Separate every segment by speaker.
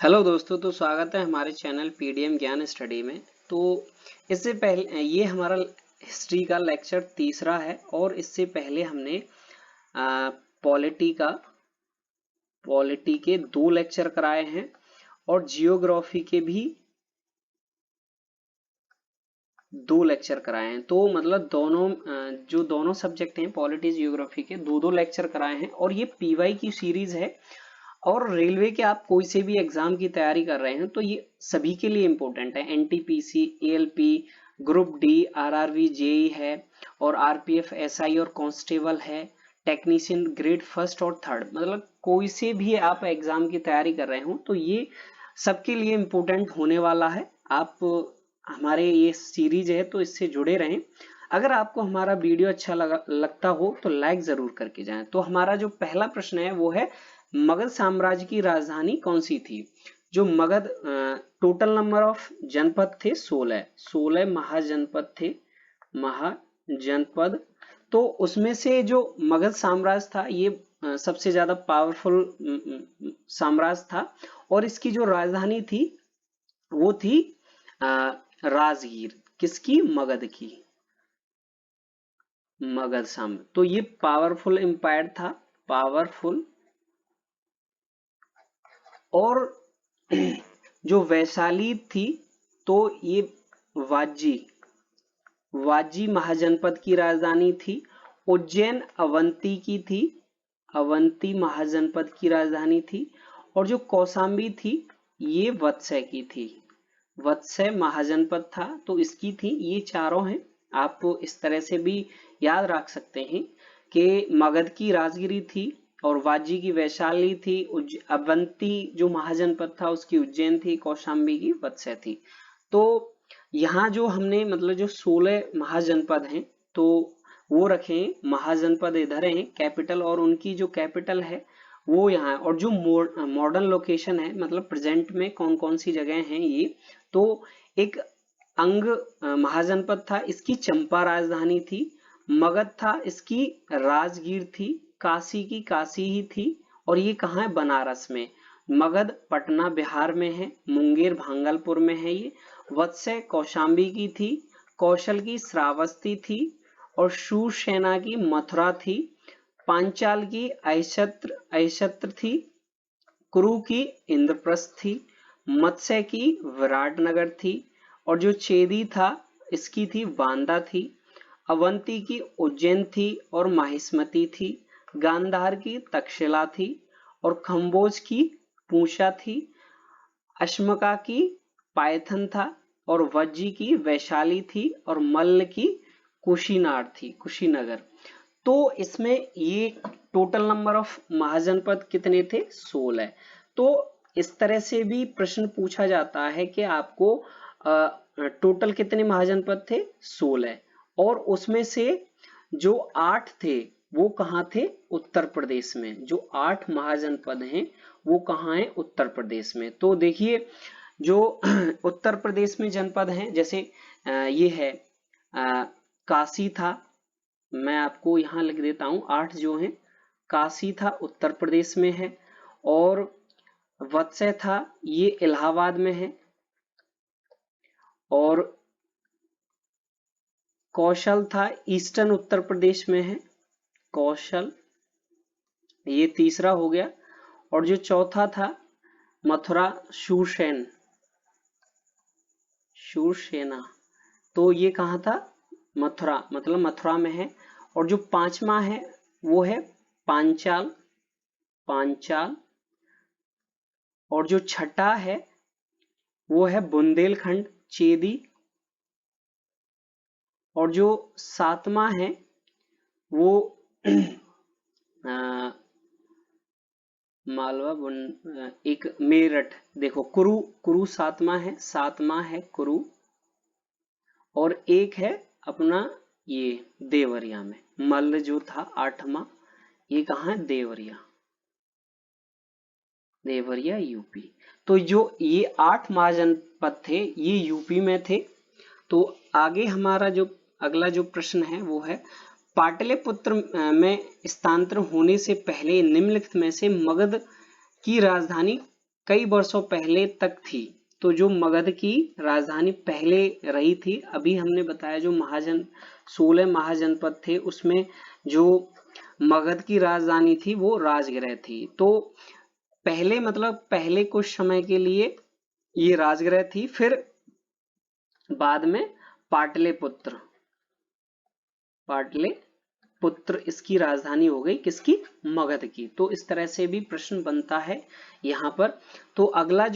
Speaker 1: Hello दोस्तों, तो स्वागत है हमारे चैनल पीडीएम ज्ञान स्टडी में। तो इससे पहले ये हमारा हिस्ट्री का लेक्चर तीसरा है और इससे पहले हमने पॉलिटी के 2 लेक्चर कराए हैं और जियोग्राफी के भी 2 लेक्चर कराए हैं। तो मतलब दोनों सब्जेक्ट हैं, पॉलिटी जियोग्राफी के 2 लेक्चर कराए हैं और ये पीवाई की सीरीज है। और रेलवे के आप कोई से भी एग्जाम की तैयारी कर रहे हैं तो ये सभी के लिए इम्पोर्टेंट है। NTPC, ALP, group D, RRB, JE है और आरपीएफ, एसआई और कांस्टेबल है, टेक्नीशियन ग्रेड 1 और 3, मतलब कोई से भी आप एग्जाम की तैयारी कर रहे हो तो ये सबके लिए इम्पोर्टेंट होने वाला है। आप हमारे ये सीरीज है तो इससे जुड़े रहें। अगर आपको हमारा वीडियो अच्छा लगता हो तो लाइक जरूर करके जाएं। तो हमारा जो पहला प्रश्न है वो है, मगध साम्राज्य की राजधानी कौन सी थी? जो मगध टोटल नंबर ऑफ जनपद थे 16 महाजनपद थे, महाजनपद। तो उसमें से जो मगध साम्राज्य था ये सबसे ज्यादा पावरफुल साम्राज्य था और इसकी जो राजधानी थी वो थी राजगीर। किसकी? मगध की, मगध साम्राज्य। तो ये पावरफुल एम्पायर था, पावरफुल। और जो वैशाली थी तो ये वाजी महाजनपद की राजधानी थी। उज्जैन अवंती की थी, अवंती महाजनपद की राजधानी थी। और जो कौशाम्बी थी ये वत्सय की थी, वत्सय महाजनपद था तो इसकी थी। ये चारों हैं, आप इस तरह से भी याद रख सकते हैं कि मगध की राजगिरी थी और वाजी की वैशाली थी, अवंती जो महाजनपद था उसकी उज्जैन थी, कौशाम्बी की वत्सय थी। तो यहाँ जो हमने मतलब जो 16 महाजनपद हैं तो वो रखें, महाजनपद इधर हैं कैपिटल, और उनकी जो कैपिटल है वो यहाँ है। और जो मॉडर्न लोकेशन है मतलब प्रेजेंट में कौन कौन सी जगह हैं ये, तो एक अंग महाजनपद था, इसकी चंपा राजधानी थी। मगध था, इसकी राजगीर थी। काशी की काशी ही थी और ये कहाँ है? बनारस में। मगध पटना बिहार में है, मुंगेर भागलपुर में है ये। वत्सय कौशाम्बी की थी, कौशल की श्रावस्ती थी और शूरसेना की मथुरा थी। पांचाल की ऐशत्र थी, कुरु की इंद्रप्रस्थ थी, मत्स्य की विराटनगर थी और जो चेदी था इसकी थी बांदा थी। अवंती की उज्जैन थी और माहिष्मती थी। गांधार की तक्षशिला थी और खम्बोज की पूषा थी। अश्मका की पायथन था और वज्जी की वैशाली थी और मल्ल की कुशीनार थी, कुशीनगर। तो इसमें ये टोटल नंबर ऑफ महाजनपद कितने थे? 16। तो इस तरह से भी प्रश्न पूछा जाता है कि आपको टोटल कितने महाजनपद थे? 16। और उसमें से जो 8 थे वो कहाँ थे? उत्तर प्रदेश में। जो 8 महाजनपद हैं वो कहाँ है? उत्तर प्रदेश में। तो देखिए जो उत्तर प्रदेश में जनपद हैं, जैसे ये है काशी था, मैं आपको यहाँ लिख देता हूँ 8 जो हैं। काशी था उत्तर प्रदेश में है, और वत्सय था ये इलाहाबाद में है, और कौशल था ईस्टर्न उत्तर प्रदेश में है, कौशल, ये तीसरा हो गया। और जो चौथा था मथुरा, शूरसेना, तो ये कहाँ था? मथुरा, मतलब मथुरा में है। और जो पांचवा है वो है पांचाल, पांचाल। और जो छठा है वो है बुंदेलखंड, चेदी। और जो सातवां है वो मालवा, एक मेरठ। देखो कुरु सातवां है कुरु। और एक है अपना ये देवरिया में। मल्ल जो था 8वां, ये कहाँ है? देवरिया, देवरिया यूपी। तो जो ये 8 महाजनपद थे ये यूपी में थे। तो आगे हमारा जो अगला जो प्रश्न है वो है, पाटलिपुत्र में स्थानांतरण होने से पहले निम्नलिखित में से मगध की राजधानी कई वर्षों पहले तक थी। तो जो मगध की राजधानी पहले रही थी, अभी हमने बताया जो 16 महाजनपद थे उसमें जो मगध की राजधानी थी वो राजगृह थी। तो पहले मतलब पहले कुछ समय के लिए ये राजगृह थी, फिर बाद में पाटलिपुत्र इसकी राजधानी हो गई, किसकी? मगध की। तो इस तरह से भी प्रश्न बनता है यहाँ पर। तो अगला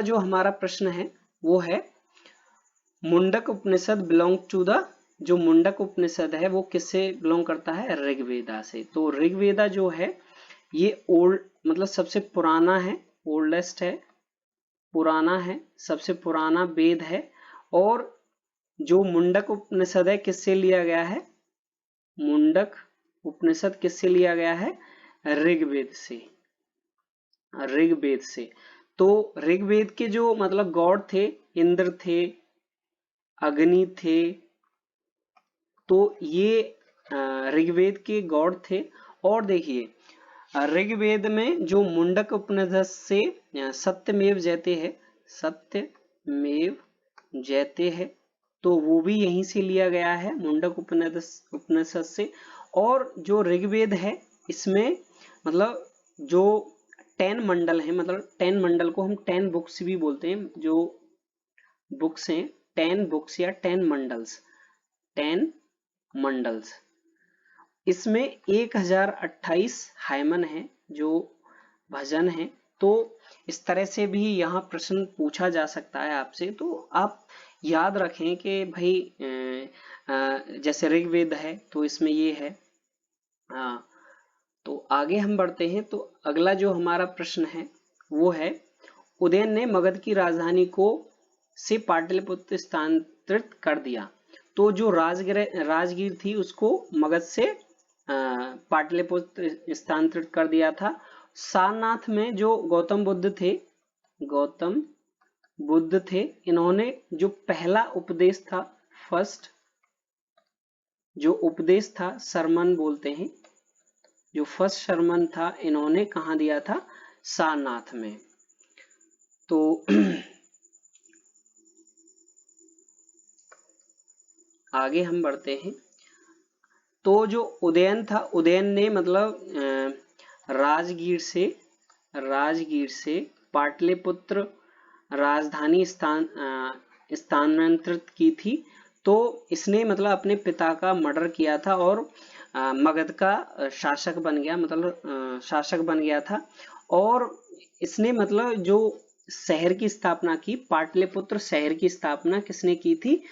Speaker 1: जो हमारा प्रश्न है वो है मुंडक उपनिषद बिलोंग टू द, जो मुंडक उपनिषद है वो किससे बिलोंग करता है? ऋग्वेदा से। तो ऋग्वेदा जो है ये ओल्ड मतलब सबसे पुराना है, ओल्डेस्ट है, पुराना है, सबसे पुराना वेद है। और जो मुंडक उपनिषद है किससे लिया गया है? मुंडक उपनिषद किससे लिया गया है? ऋग्वेद से, ऋग्वेद से। तो ऋग्वेद के जो मतलब गॉड थे, इंद्र थे, अग्नि थे, तो ये ऋग्वेद के गॉड थे। और देखिए ऋग्वेद में जो मुंडक उपनिषद से सत्यमेव जयते है, सत्यमेव जयते है, तो वो भी यहीं से लिया गया है, मुंडक उपनिषद से। और जो ऋग्वेद है इसमें मतलब जो 10 मंडल है, मतलब 10 मंडल को हम 10 बुक्स भी बोलते हैं, जो बुक्स हैं 10 बुक्स या 10 मंडल्स, 10 मंडल्स। इसमें 1028 हाइमन है, जो भजन है। तो इस तरह से भी यहाँ प्रश्न पूछा जा सकता है आपसे। तो आप याद रखें कि भाई जैसे ऋग्वेद है तो इसमें ये है। तो आगे हम बढ़ते हैं। तो अगला जो हमारा प्रश्न है वो है उदयन ने मगध की राजधानी को से पाटलिपुत्र स्थानांतरित कर दिया। तो जो राजगीर थी उसको मगध से पाटलिपुत्र स्थानांतरित कर दिया था। सारनाथ में जो गौतम बुद्ध थे, इन्होंने जो पहला उपदेश था, फर्स्ट जो उपदेश था, सरमन बोलते हैं, जो फर्स्ट सरमन था इन्होंने कहाँ दिया था? सारनाथ में। तो आगे हम बढ़ते हैं। तो जो उदयन था, उदयन ने मतलब राजगीर से पाटलिपुत्र राजधानी स्थानांतरित की थी। तो इसने मतलब अपने पिता का मर्डर किया था और मगध का शासक बन गया, मतलब शासक बन गया था। और इसने मतलब जो शहर की स्थापना की, पाटलिपुत्र शहर की स्थापना किसने की थी?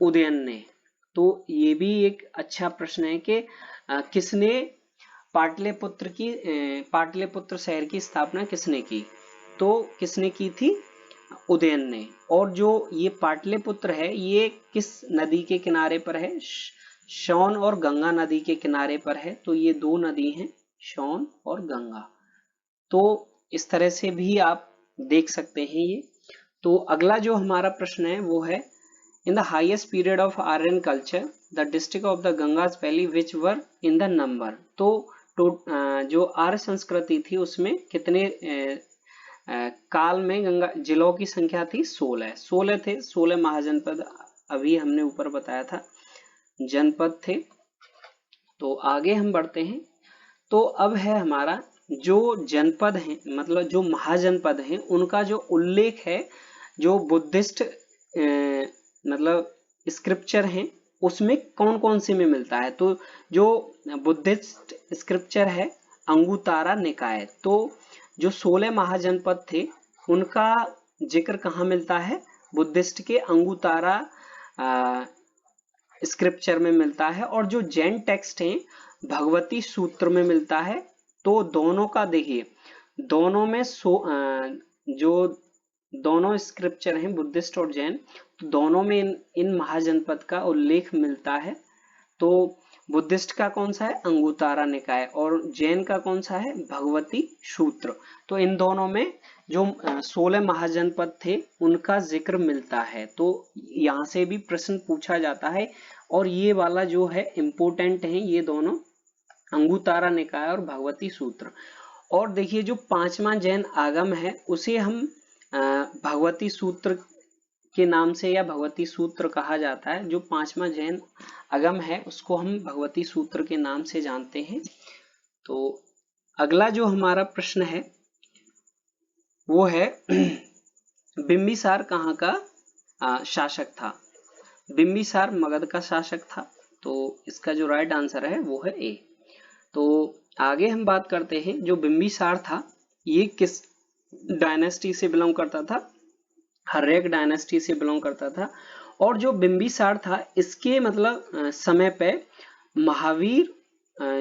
Speaker 1: उदयन ने। तो ये भी एक अच्छा प्रश्न है कि किसने पाटलिपुत्र शहर की स्थापना किसने की? तो किसने की थी? उदयन ने। और जो ये पाटलिपुत्र है ये किस नदी के किनारे पर है? सोन और गंगा नदी के किनारे पर है। तो ये दो नदी हैं, सोन और गंगा। तो इस तरह से भी आप देख सकते हैं ये। तो अगला जो हमारा प्रश्न है वो है in the highest period of Aryan culture the district of the Gangas valley which were in the number। तो जो आर्य संस्कृति थी उसमें कितने काल में गंगा जिलों की संख्या थी? 16 थे। 16 महाजनपद अभी हमने ऊपर बताया था जनपद थे। तो आगे हम बढ़ते हैं। तो अब है हमारा जो जनपद है, मतलब जो महाजनपद हैं, उनका जो उल्लेख है जो बुद्धिस्ट मतलब स्क्रिप्चर हैं उसमें कौन कौन से में मिलता है? तो जो बुद्धिस्ट स्क्रिप्चर है अंगुतारा निकाय। तो जो 16 महाजनपद थे उनका जिक्र कहाँ मिलता है? बुद्धिस्ट के अंगुतारा स्क्रिप्चर में मिलता है। और जो जैन टेक्स्ट हैं भगवती सूत्र में मिलता है। तो दोनों का देखिए, दोनों में जो दोनों स्क्रिप्चर हैं बुद्धिस्ट और जैन, तो दोनों में इन महाजनपद का उल्लेख मिलता है। तो बुद्धिस्ट का कौन सा है? अंगुतारा निकाय। और जैन का कौन सा है? भगवती सूत्र। तो इन दोनों में जो 16 महाजनपद थे उनका जिक्र मिलता है। तो यहाँ से भी प्रश्न पूछा जाता है और ये वाला जो है इम्पोर्टेंट है ये दोनों। अंगुतारा निकाय और भगवती सूत्र। और देखिए जो पांचवा जैन आगम है उसे हम भगवती सूत्र के नाम से या भगवती सूत्र कहा जाता है। जो पांचवा जैन आगम है उसको हम भगवती सूत्र के नाम से जानते हैं। तो अगला जो हमारा प्रश्न है वो है बिंबिसार कहाँ का शासक था? बिंबिसार मगध का शासक था। तो इसका जो राइट आंसर है वो है ए। तो आगे हम बात करते हैं जो बिंबिसार था ये किस डायनेस्टी से बिलोंग करता था? हर्यक डायनेस्टी से बिलोंग करता था। और जो बिंबिसार था इसके मतलब समय पे महावीर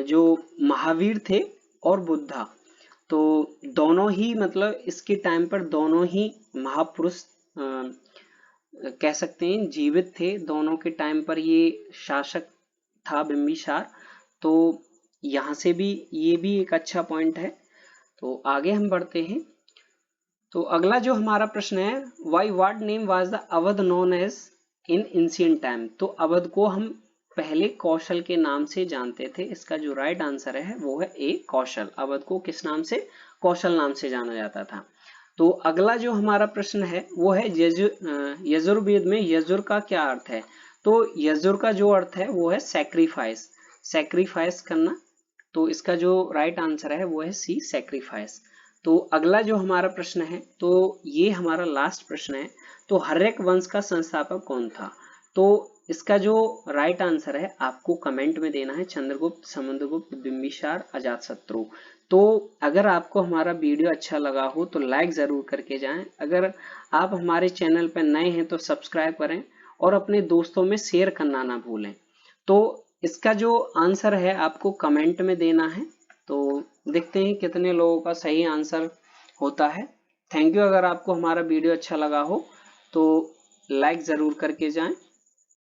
Speaker 1: जो महावीर थे और बुद्धा, तो दोनों ही मतलब इसके टाइम पर दोनों ही महापुरुष कह सकते हैं जीवित थे। दोनों के टाइम पर ये शासक था बिंबिसार। तो यहाँ से भी ये भी एक अच्छा पॉइंट है। तो आगे हम बढ़ते हैं। तो अगला जो हमारा प्रश्न है why what name was the Awadh known as in ancient time? तो अवध को हम पहले कौशल के नाम से जानते थे। इसका जो राइट आंसर है वो है ए कौशल। अवध को किस नाम से? कौशल नाम से जाना जाता था। तो अगला जो हमारा प्रश्न है वो है यजुर्वेद में यजुर का क्या अर्थ है? तो यजुर का जो अर्थ है वो है सैक्रिफाइस, सैक्रिफाइस करना। तो इसका जो राइट आंसर है वो है सी सैक्रिफाइस। तो अगला जो हमारा प्रश्न है तो ये हमारा लास्ट प्रश्न है। तो हर्यक वंश का संस्थापक कौन था? तो इसका जो राइट आंसर है आपको कमेंट में देना है चंद्रगुप्त, समुद्रगुप्त, बिंबिसार, अजातशत्रु। तो अगर आपको हमारा वीडियो अच्छा लगा हो तो लाइक जरूर करके जाएं। अगर आप हमारे चैनल पर नए हैं तो सब्सक्राइब करें और अपने दोस्तों में शेयर करना ना भूलें। तो इसका जो आंसर है आपको कमेंट में देना है। तो देखते हैं कितने लोगों का सही आंसर होता है। Thank you. अगर आपको हमारा वीडियो अच्छा लगा हो तो लाइक जरूर करके जाएं।